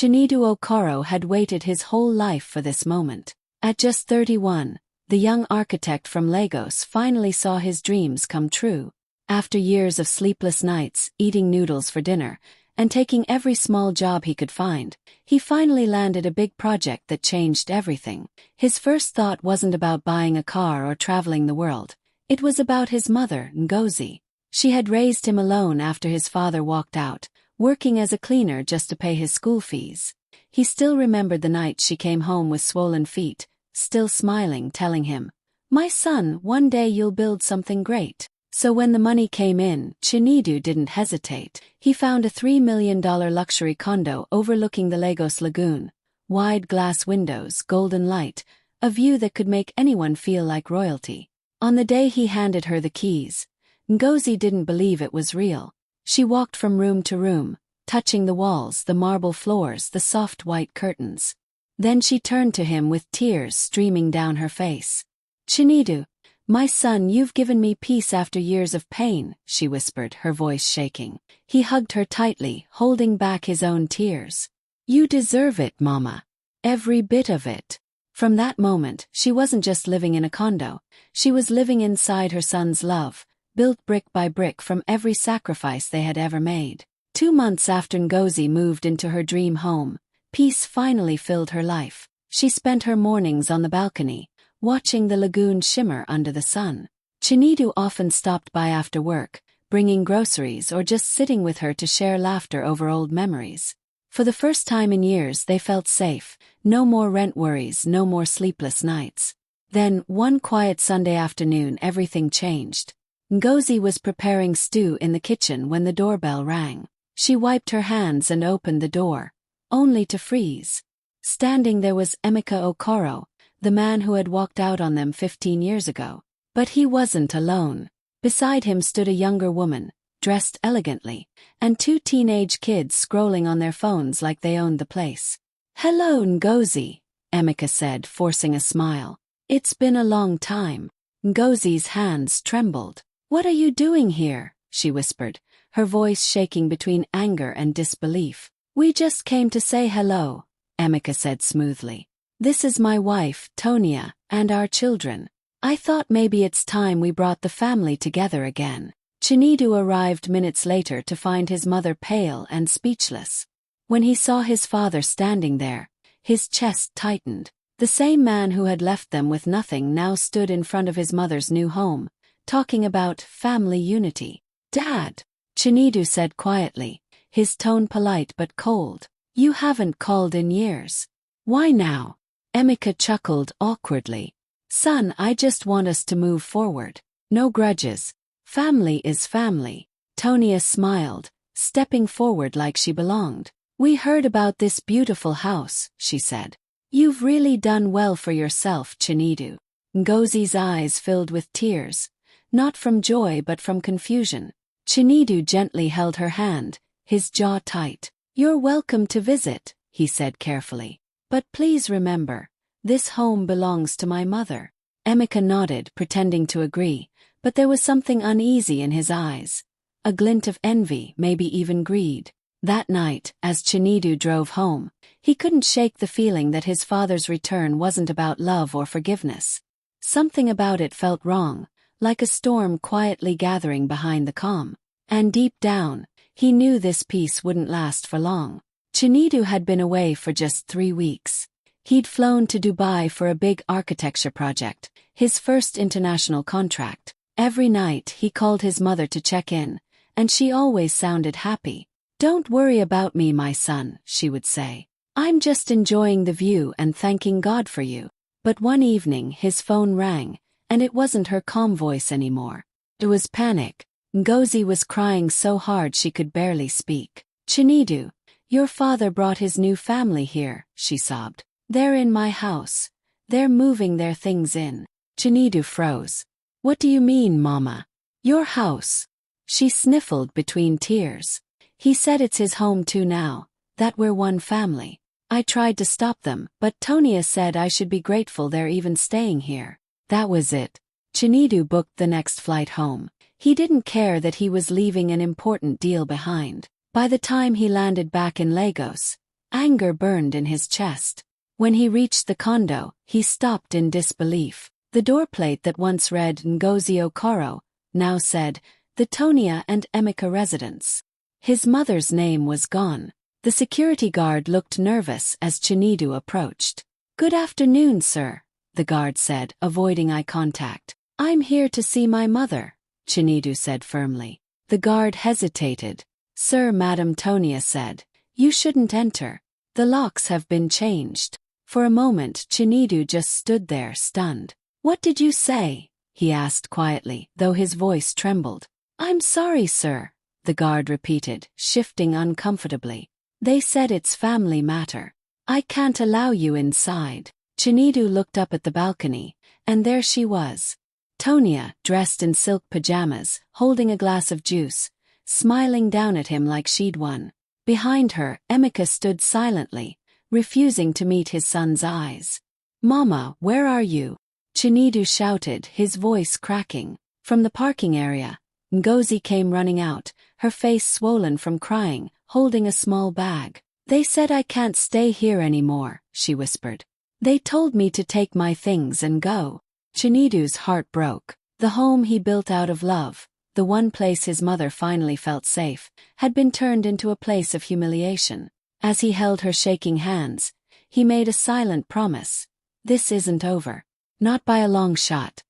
Chinedu Okoro had waited his whole life for this moment. At just 31, the young architect from Lagos finally saw his dreams come true. After years of sleepless nights, eating noodles for dinner, and taking every small job he could find, he finally landed a big project that changed everything. His first thought wasn't about buying a car or traveling the world. It was about his mother, Ngozi. She had raised him alone after his father walked out, working as a cleaner just to pay his school fees. He still remembered the night she came home with swollen feet, still smiling, telling him, "My son, one day you'll build something great." So when the money came in, Chinedu didn't hesitate. He found a $3 million luxury condo overlooking the Lagos Lagoon. Wide glass windows, golden light, a view that could make anyone feel like royalty. On the day he handed her the keys, Ngozi didn't believe it was real. She walked from room to room, touching the walls, the marble floors, the soft white curtains. Then she turned to him with tears streaming down her face. "Chinedu, my son, you've given me peace after years of pain," she whispered, her voice shaking. He hugged her tightly, holding back his own tears. "You deserve it, Mama. Every bit of it." From that moment, she wasn't just living in a condo. She was living inside her son's love, built brick by brick from every sacrifice they had ever made. 2 months after Ngozi moved into her dream home, peace finally filled her life. She spent her mornings on the balcony, watching the lagoon shimmer under the sun. Chinedu often stopped by after work, bringing groceries or just sitting with her to share laughter over old memories. For the first time in years they felt safe, no more rent worries, no more sleepless nights. Then, one quiet Sunday afternoon, everything changed. Ngozi was preparing stew in the kitchen when the doorbell rang. She wiped her hands and opened the door, only to freeze. Standing there was Emeka Okoro, the man who had walked out on them 15 years ago. But he wasn't alone. Beside him stood a younger woman, dressed elegantly, and 2 teenage kids scrolling on their phones like they owned the place. "Hello, Ngozi," Emeka said, forcing a smile. "It's been a long time." Ngozi's hands trembled. "What are you doing here?" she whispered, her voice shaking between anger and disbelief. "We just came to say hello," Emeka said smoothly. "This is my wife, Tonia, and our children. I thought maybe it's time we brought the family together again." Chinedu arrived minutes later to find his mother pale and speechless. When he saw his father standing there, his chest tightened. The same man who had left them with nothing now stood in front of his mother's new home, talking about family unity. "Dad," Chinedu said quietly, his tone polite but cold. "You haven't called in years." "Why now?" Emeka chuckled awkwardly. "Son, I just want us to move forward. No grudges. Family is family." Tonia smiled, stepping forward like she belonged. "We heard about this beautiful house," she said. "You've really done well for yourself, Chinedu." Ngozi's eyes filled with tears, not from joy but from confusion. Chinedu gently held her hand, his jaw tight. "You're welcome to visit," he said carefully. "But please remember, this home belongs to my mother." Emeka nodded, pretending to agree, but there was something uneasy in his eyes. A glint of envy, maybe even greed. That night, as Chinedu drove home, he couldn't shake the feeling that his father's return wasn't about love or forgiveness. Something about it felt wrong, like a storm quietly gathering behind the calm. And deep down, he knew this peace wouldn't last for long. Chinedu had been away for just 3 weeks. He'd flown to Dubai for a big architecture project, his first international contract. Every night he called his mother to check in, and she always sounded happy. "Don't worry about me, my son," she would say. "I'm just enjoying the view and thanking God for you." But one evening his phone rang, and it wasn't her calm voice anymore. It was panic. Ngozi was crying so hard she could barely speak. "Chinedu, your father brought his new family here," she sobbed. "They're in my house. They're moving their things in." Chinedu froze. "What do you mean, Mama? Your house?" She sniffled between tears. "He said it's his home too now, that we're one family. I tried to stop them, but Tonia said I should be grateful they're even staying here." That was it. Chinedu booked the next flight home. He didn't care that he was leaving an important deal behind. By the time he landed back in Lagos, Anger burned in his chest. When he reached the condo, he stopped in disbelief. The doorplate that once read Ngozi Okoro now said, "The Tonia and Emeka residence." His mother's name was gone. The security guard looked nervous as Chinedu approached. "Good afternoon, sir," the guard said, avoiding eye contact. "I'm here to see my mother," Chinedu said firmly. The guard hesitated. "Sir," Madam Tonia said, "you shouldn't enter. The locks have been changed." For a moment Chinedu just stood there stunned. "What did you say?" he asked quietly, though his voice trembled. "I'm sorry, sir," the guard repeated, shifting uncomfortably. "They said it's family matter. I can't allow you inside." Chinedu looked up at the balcony, and there she was. Tonia, dressed in silk pajamas, holding a glass of juice, smiling down at him like she'd won. Behind her, Emeka stood silently, refusing to meet his son's eyes. "Mama, where are you?" Chinedu shouted, his voice cracking. From the parking area, Ngozi came running out, her face swollen from crying, holding a small bag. "They said I can't stay here anymore," she whispered. "They told me to take my things and go." Chinedu's heart broke. The home he built out of love, the one place his mother finally felt safe, had been turned into a place of humiliation. As he held her shaking hands, he made a silent promise. "This isn't over. Not by a long shot."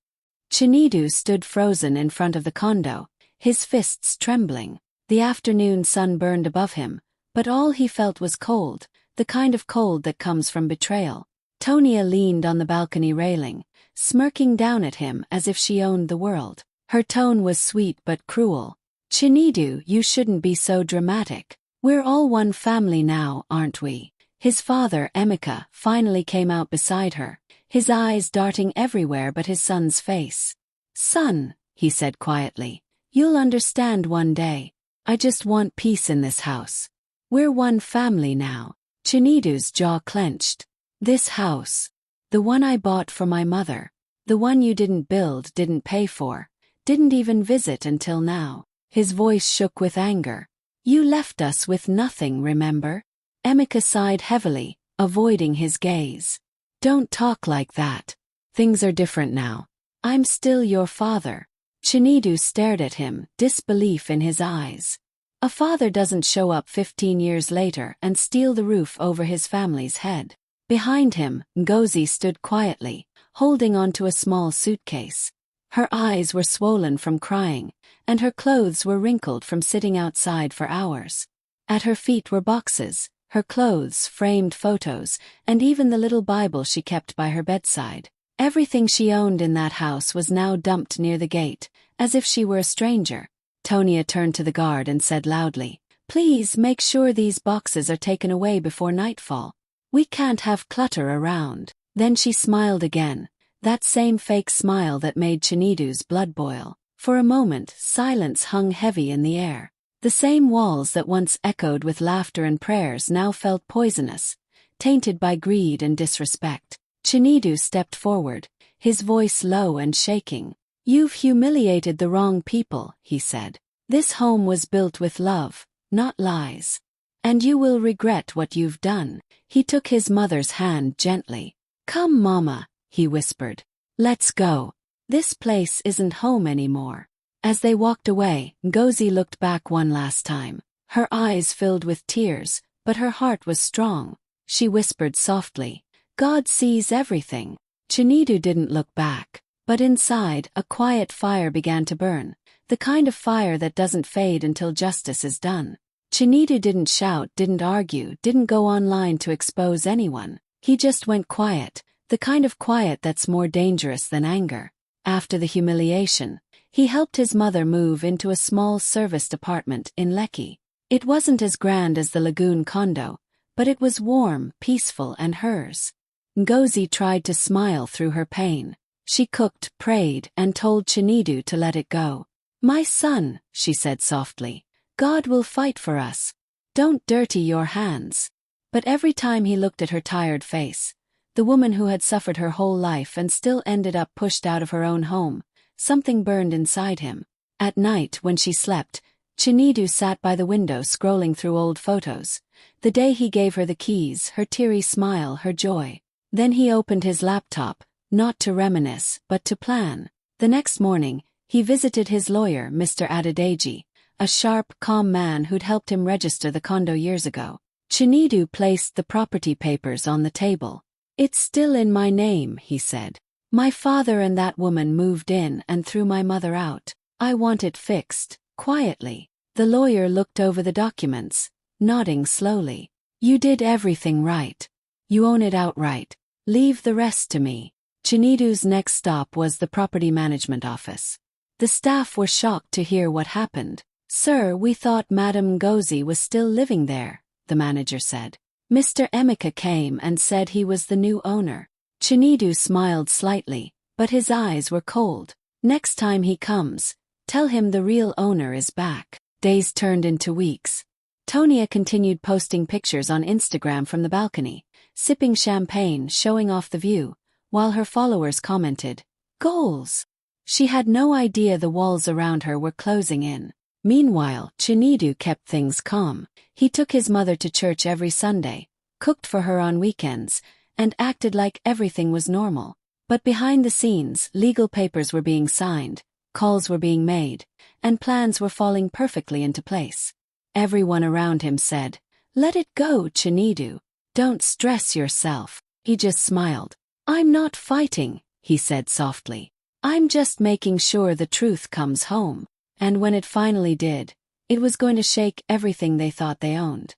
Chinedu stood frozen in front of the condo, his fists trembling. The afternoon sun burned above him, but all he felt was cold, the kind of cold that comes from betrayal. Tonia leaned on the balcony railing, smirking down at him as if she owned the world. Her tone was sweet but cruel. "Chinedu, you shouldn't be so dramatic. We're all one family now, aren't we?" His father, Emeka, finally came out beside her, his eyes darting everywhere but his son's face. "Son," he said quietly, "you'll understand one day. I just want peace in this house. We're one family now." Chinedu's jaw clenched. "This house. The one I bought for my mother. The one you didn't build, didn't pay for, didn't even visit until now." His voice shook with anger. "You left us with nothing, remember?" Emeka sighed heavily, avoiding his gaze. "Don't talk like that. Things are different now. I'm still your father." Chinedu stared at him, disbelief in his eyes. A father doesn't show up 15 years later and steal the roof over his family's head. Behind him, Ngozi stood quietly, holding onto a small suitcase. Her eyes were swollen from crying, and her clothes were wrinkled from sitting outside for hours. At her feet were boxes, her clothes, framed photos, and even the little Bible she kept by her bedside. Everything she owned in that house was now dumped near the gate, as if she were a stranger. Tonia turned to the guard and said loudly, "Please make sure these boxes are taken away before nightfall. We can't have clutter around." Then she smiled again, that same fake smile that made Chinedu's blood boil. For a moment, silence hung heavy in the air. The same walls that once echoed with laughter and prayers now felt poisonous, tainted by greed and disrespect. Chinedu stepped forward, his voice low and shaking. "You've humiliated the wrong people," he said. "This home was built with love, not lies. And you will regret what you've done." He took his mother's hand gently. "Come, Mama," he whispered. "Let's go. This place isn't home anymore." As they walked away, Ngozi looked back one last time. Her eyes filled with tears, but her heart was strong. She whispered softly, "God sees everything." Chinedu didn't look back, but inside, a quiet fire began to burn, the kind of fire that doesn't fade until justice is done. Chinedu didn't shout, didn't argue, didn't go online to expose anyone. He just went quiet, the kind of quiet that's more dangerous than anger. After the humiliation, he helped his mother move into a small serviced apartment in Lekki. It wasn't as grand as the Lagoon condo, but it was warm, peaceful, and hers. Ngozi tried to smile through her pain. She cooked, prayed, and told Chinedu to let it go. "My son," she said softly, "God will fight for us. Don't dirty your hands." But every time he looked at her tired face, the woman who had suffered her whole life and still ended up pushed out of her own home, something burned inside him. At night, when she slept, Chinedu sat by the window scrolling through old photos, The day he gave her the keys, her teary smile, her joy. Then he opened his laptop, not to reminisce, but to plan. The next morning, he visited his lawyer, Mr. Adedeji, a sharp, calm man who'd helped him register the condo years ago. Chinedu placed the property papers on the table. "It's still in my name," he said. "My father and that woman moved in and threw my mother out. I want it fixed." Quietly, the lawyer looked over the documents, nodding slowly. "You did everything right. You own it outright. Leave the rest to me." Chinedu's next stop was the property management office. The staff were shocked to hear what happened. "Sir, we thought Madame Ngozi was still living there," the manager said. "Mr. Emeka came and said he was the new owner." Chinedu smiled slightly, but his eyes were cold. "Next time he comes, tell him the real owner is back." Days turned into weeks. Tonia continued posting pictures on Instagram from the balcony, sipping champagne, showing off the view, while her followers commented, "Goals." She had no idea the walls around her were closing in. Meanwhile, Chinedu kept things calm. He took his mother to church every Sunday, cooked for her on weekends, and acted like everything was normal. But behind the scenes, legal papers were being signed, calls were being made, and plans were falling perfectly into place. Everyone around him said, "Let it go, Chinedu. Don't stress yourself." He just smiled. "I'm not fighting," he said softly. "I'm just making sure the truth comes home." And when it finally did, it was going to shake everything they thought they owned.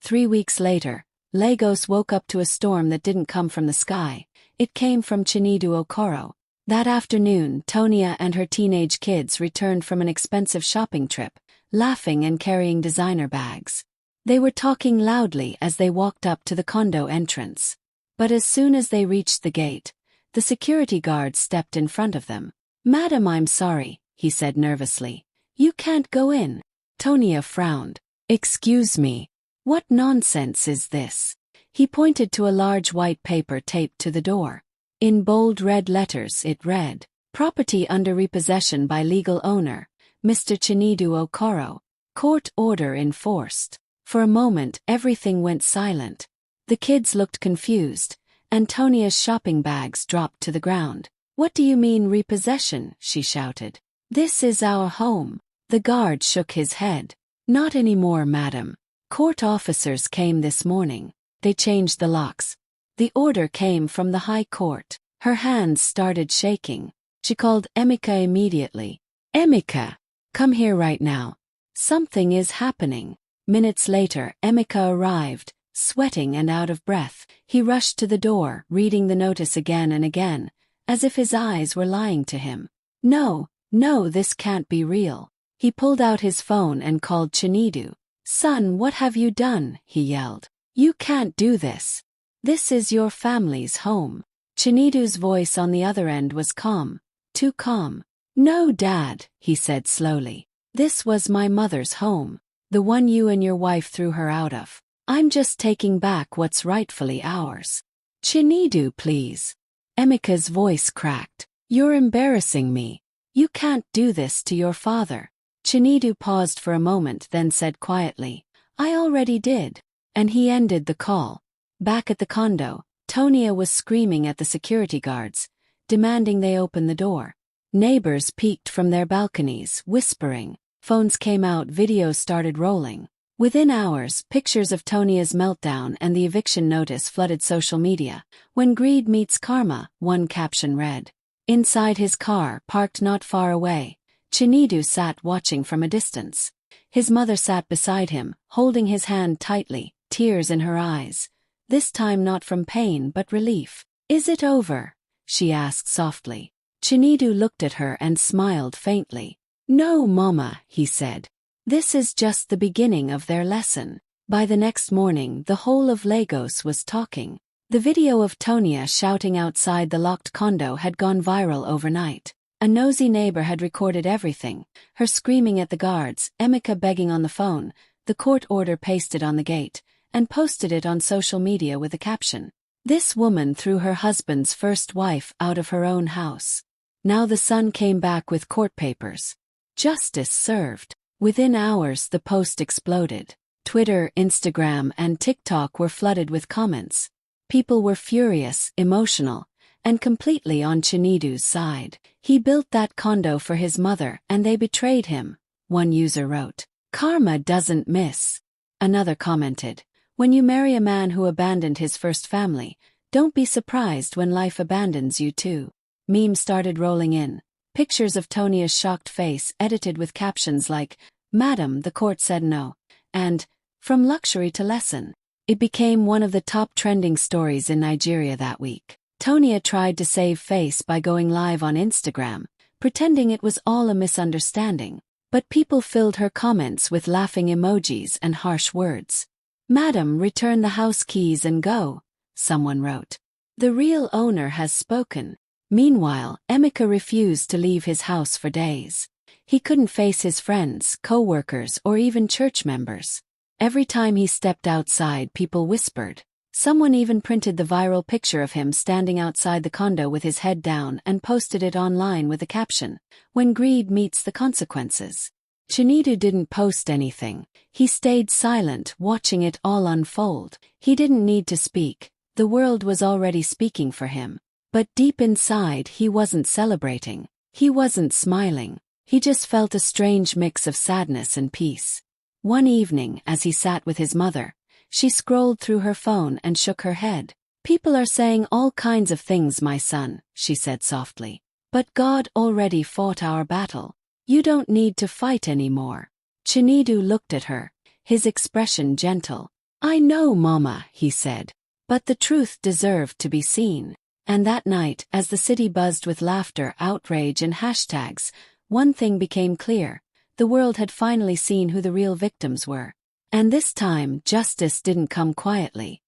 3 weeks later, Lagos woke up to a storm that didn't come from the sky. It came from Chinedu Okoro. That afternoon, Tonia and her teenage kids returned from an expensive shopping trip, laughing and carrying designer bags. They were talking loudly as they walked up to the condo entrance. But as soon as they reached the gate, the security guard stepped in front of them. "Madam, I'm sorry," he said nervously. "You can't go in." Tonia frowned. "Excuse me. What nonsense is this?" He pointed to a large white paper taped to the door. In bold red letters it read, "Property under repossession by legal owner, Mr. Chinedu Okoro. Court order enforced." For a moment everything went silent. The kids looked confused, and Tonia's shopping bags dropped to the ground. "What do you mean repossession?" she shouted. "This is our home." The guard shook his head. "Not anymore, madam. Court officers came this morning. They changed the locks. The order came from the High Court." Her hands started shaking. She called Emeka immediately. "Emeka, come here right now. Something is happening." Minutes later, Emeka arrived, sweating and out of breath. He rushed to the door, reading the notice again and again, as if his eyes were lying to him. No, this can't be real." He pulled out his phone and called Chinedu. "Son, what have you done?" he yelled. "You can't do this. This is your family's home." Chinedu's voice on the other end was calm, too calm. "No, Dad," he said slowly. "This was my mother's home, the one you and your wife threw her out of. I'm just taking back what's rightfully ours." "Chinedu, please." Emeka's voice cracked. "You're embarrassing me. You can't do this to your father." Chinedu paused for a moment, then said quietly, "I already did." And he ended the call. Back at the condo, Tonia was screaming at the security guards, demanding they open the door. Neighbors peeked from their balconies, whispering. Phones came out, videos started rolling. Within hours, pictures of Tonia's meltdown and the eviction notice flooded social media. "When greed meets karma," one caption read. Inside his car, parked not far away, Chinedu sat watching from a distance. His mother sat beside him, holding his hand tightly, tears in her eyes. This time not from pain but relief. "Is it over?" she asked softly. Chinedu looked at her and smiled faintly. "No, Mama," he said. "This is just the beginning of their lesson." By the next morning, the whole of Lagos was talking. The video of Tonia shouting outside the locked condo had gone viral overnight. A nosy neighbor had recorded everything, her screaming at the guards, Emeka begging on the phone, the court order pasted on the gate, and posted it on social media with a caption. "This woman threw her husband's first wife out of her own house. Now the son came back with court papers. Justice served." Within hours the post exploded. Twitter, Instagram, and TikTok were flooded with comments. People were furious, emotional, and completely on Chinidu's side. He built that condo for his mother and they betrayed him, one user wrote. Karma doesn't miss. Another commented, when you marry a man who abandoned his first family, don't be surprised when life abandons you too. Memes started rolling in. Pictures of Tonia's shocked face edited with captions like, Madam, the court said no, and, from luxury to lesson. It became one of the top trending stories in Nigeria that week. Tonia tried to save face by going live on Instagram, pretending it was all a misunderstanding, but people filled her comments with laughing emojis and harsh words. Madam, return the house keys and go, someone wrote. The real owner has spoken. Meanwhile, Emeka refused to leave his house for days. He couldn't face his friends, co-workers, or even church members. Every time he stepped outside, people whispered. Someone even printed the viral picture of him standing outside the condo with his head down and posted it online with the caption, When greed meets the consequences. Chinidu didn't post anything. He stayed silent, watching it all unfold. He didn't need to speak. The world was already speaking for him. But deep inside, he wasn't celebrating. He wasn't smiling. He just felt a strange mix of sadness and peace. One evening, as he sat with his mother, she scrolled through her phone and shook her head. People are saying all kinds of things, my son, she said softly. But God already fought our battle. You don't need to fight anymore. Chinidu looked at her, his expression gentle. I know, Mama, he said. But the truth deserved to be seen. And that night, as the city buzzed with laughter, outrage, and hashtags, one thing became clear. The world had finally seen who the real victims were. And this time, justice didn't come quietly.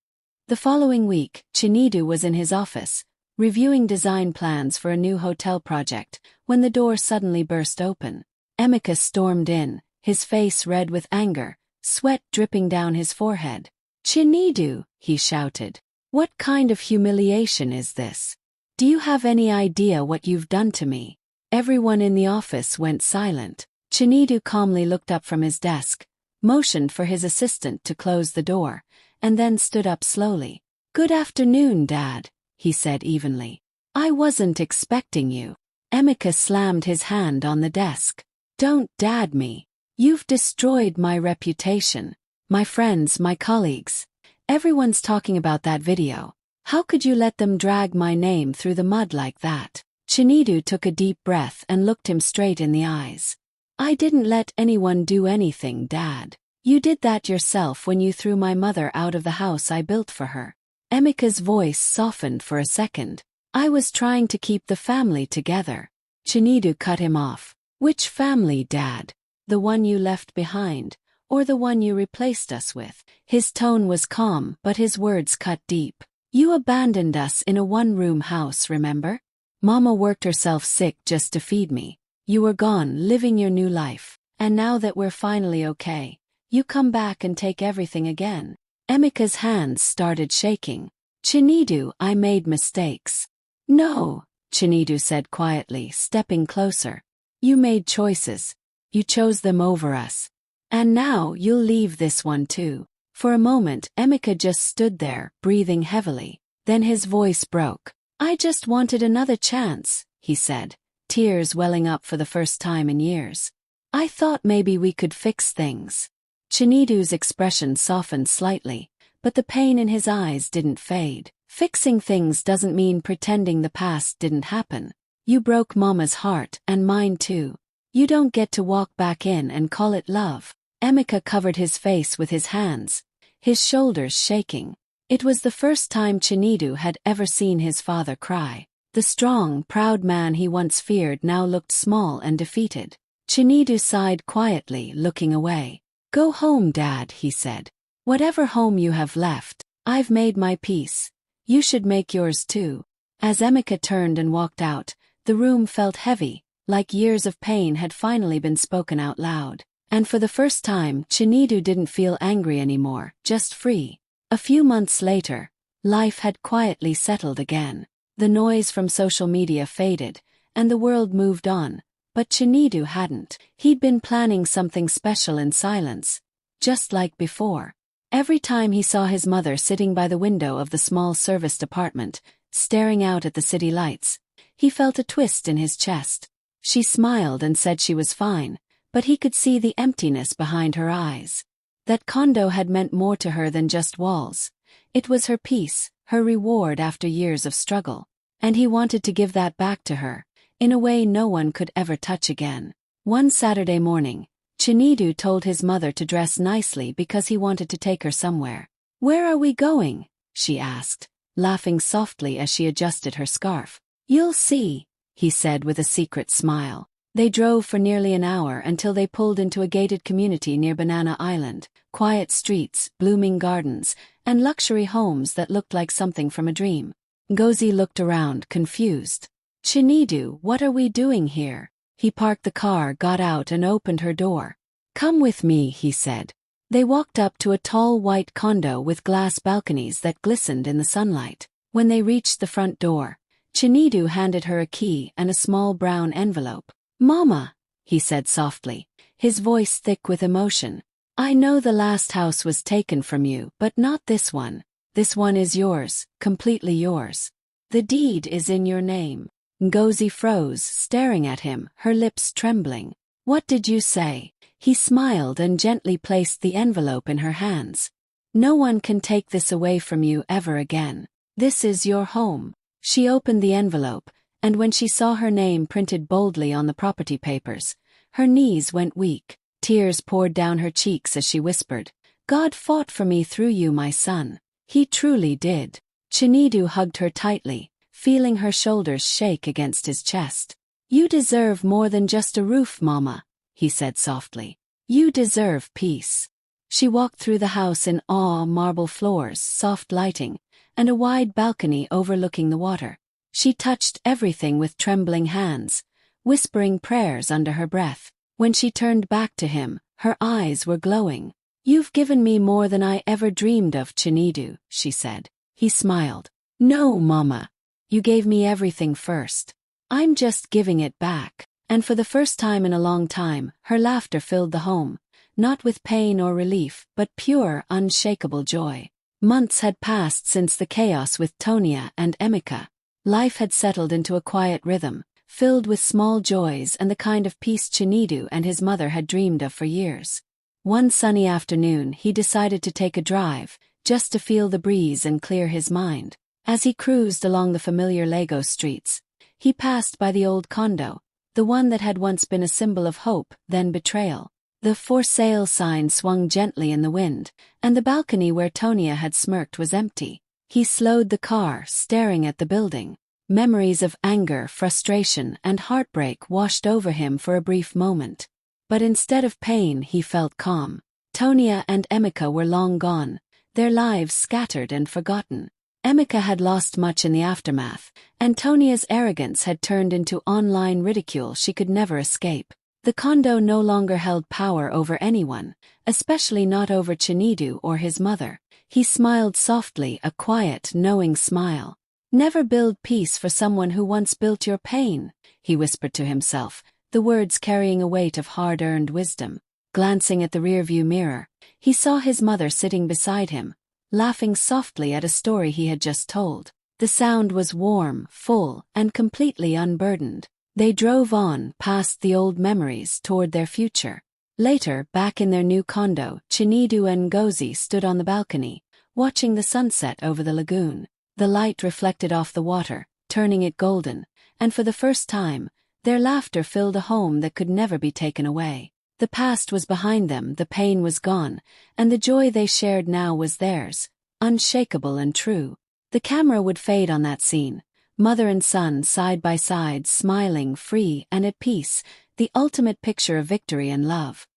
The following week, Chinidu was in his office, reviewing design plans for a new hotel project, when the door suddenly burst open. Emeka stormed in, his face red with anger, sweat dripping down his forehead. Chinidu, he shouted. What kind of humiliation is this? Do you have any idea what you've done to me? Everyone in the office went silent. Chinidu calmly looked up from his desk, motioned for his assistant to close the door, and then stood up slowly. Good afternoon, Dad, he said evenly. I wasn't expecting you. Emeka slammed his hand on the desk. Don't dad me. You've destroyed my reputation. My friends, my colleagues. Everyone's talking about that video. How could you let them drag my name through the mud like that? Chinidu took a deep breath and looked him straight in the eyes. I didn't let anyone do anything, Dad. You did that yourself when you threw my mother out of the house I built for her. Emeka's voice softened for a second. I was trying to keep the family together. Chinidu cut him off. Which family, Dad? The one you left behind, or the one you replaced us with? His tone was calm, but his words cut deep. You abandoned us in a one-room house, remember? Mama worked herself sick just to feed me. You were gone, living your new life. And now that we're finally okay, you come back and take everything again. Emeka's hands started shaking. Chinidu, I made mistakes. No, Chinidu said quietly, stepping closer. You made choices. You chose them over us. And now you'll leave this one too. For a moment, Emeka just stood there, breathing heavily. Then his voice broke. I just wanted another chance, he said, tears welling up for the first time in years. I thought maybe we could fix things. Chinidu's expression softened slightly, but the pain in his eyes didn't fade. Fixing things doesn't mean pretending the past didn't happen. You broke Mama's heart, and mine too. You don't get to walk back in and call it love. Emeka covered his face with his hands, his shoulders shaking. It was the first time Chinidu had ever seen his father cry. The strong, proud man he once feared now looked small and defeated. Chinidu sighed quietly, looking away. Go home, Dad, he said. Whatever home you have left, I've made my peace. You should make yours too. As Emeka turned and walked out, the room felt heavy, like years of pain had finally been spoken out loud. And for the first time, Chinidu didn't feel angry anymore, just free. A few months later, life had quietly settled again. The noise from social media faded, and the world moved on. But Chinidu hadn't. He'd been planning something special in silence. just like before. Every time he saw his mother sitting by the window of the small serviced apartment, staring out at the city lights, he felt a twist in his chest. She smiled and said she was fine, but he could see the emptiness behind her eyes. That condo had meant more to her than just walls. It was her peace, her reward after years of struggle. And he wanted to give that back to her, in a way no one could ever touch again. One Saturday morning, Chinedu told his mother to dress nicely because he wanted to take her somewhere. "Where are we going?" she asked, laughing softly as she adjusted her scarf. "You'll see," he said with a secret smile. They drove for nearly an hour until they pulled into a gated community near Banana Island, quiet streets, blooming gardens, and luxury homes that looked like something from a dream. Ngozi looked around, confused. "Chinedu, what are we doing here?" He parked the car, got out and opened her door. "Come with me," he said. They walked up to a tall white condo with glass balconies that glistened in the sunlight. When they reached the front door, Chinedu handed her a key and a small brown envelope. "Mama," he said softly, his voice thick with emotion, "I know the last house was taken from you, but not this one. This one is yours, completely yours. The deed is in your name." Ngozi froze, staring at him, her lips trembling. "What did you say?" He smiled and gently placed the envelope in her hands. "No one can take this away from you ever again. This is your home." She opened the envelope, and when she saw her name printed boldly on the property papers, her knees went weak. Tears poured down her cheeks as she whispered, "God fought for me through you, my son. He truly did." Chinedu hugged her tightly, feeling her shoulders shake against his chest. "You deserve more than just a roof, Mama," he said softly. "You deserve peace." She walked through the house in awe, marble floors, soft lighting, and a wide balcony overlooking the water. She touched everything with trembling hands, whispering prayers under her breath. When she turned back to him, her eyes were glowing. "You've given me more than I ever dreamed of, Chinedu," she said. He smiled. "No, Mama. You gave me everything first. I'm just giving it back." And for the first time in a long time, her laughter filled the home, not with pain or relief, but pure, unshakable joy. Months had passed since the chaos with Tonia and Emika. Life had settled into a quiet rhythm, filled with small joys and the kind of peace Chinedu and his mother had dreamed of for years. One sunny afternoon he decided to take a drive, just to feel the breeze and clear his mind. As he cruised along the familiar Lagos streets, he passed by the old condo, the one that had once been a symbol of hope, then betrayal. The "for sale" sign swung gently in the wind, and the balcony where Tonia had smirked was empty. He slowed the car, staring at the building. Memories of anger, frustration, and heartbreak washed over him for a brief moment. But instead of pain, he felt calm. Tonia and Emika were long gone, their lives scattered and forgotten. Emika had lost much in the aftermath, and Tonia's arrogance had turned into online ridicule she could never escape. The condo no longer held power over anyone, especially not over Chinedu or his mother. He smiled softly, a quiet, knowing smile. "Never build peace for someone who once built your pain," he whispered to himself, the words carrying a weight of hard-earned wisdom. Glancing at the rearview mirror, he saw his mother sitting beside him, laughing softly at a story he had just told. The sound was warm, full, and completely unburdened. They drove on, past the old memories, toward their future. Later, back in their new condo, Chinedu and Ngozi stood on the balcony, watching the sunset over the lagoon. The light reflected off the water, turning it golden, and for the first time, their laughter filled a home that could never be taken away. The past was behind them, the pain was gone, and the joy they shared now was theirs, unshakable and true. The camera would fade on that scene, mother and son side by side, smiling, free and at peace, the ultimate picture of victory and love.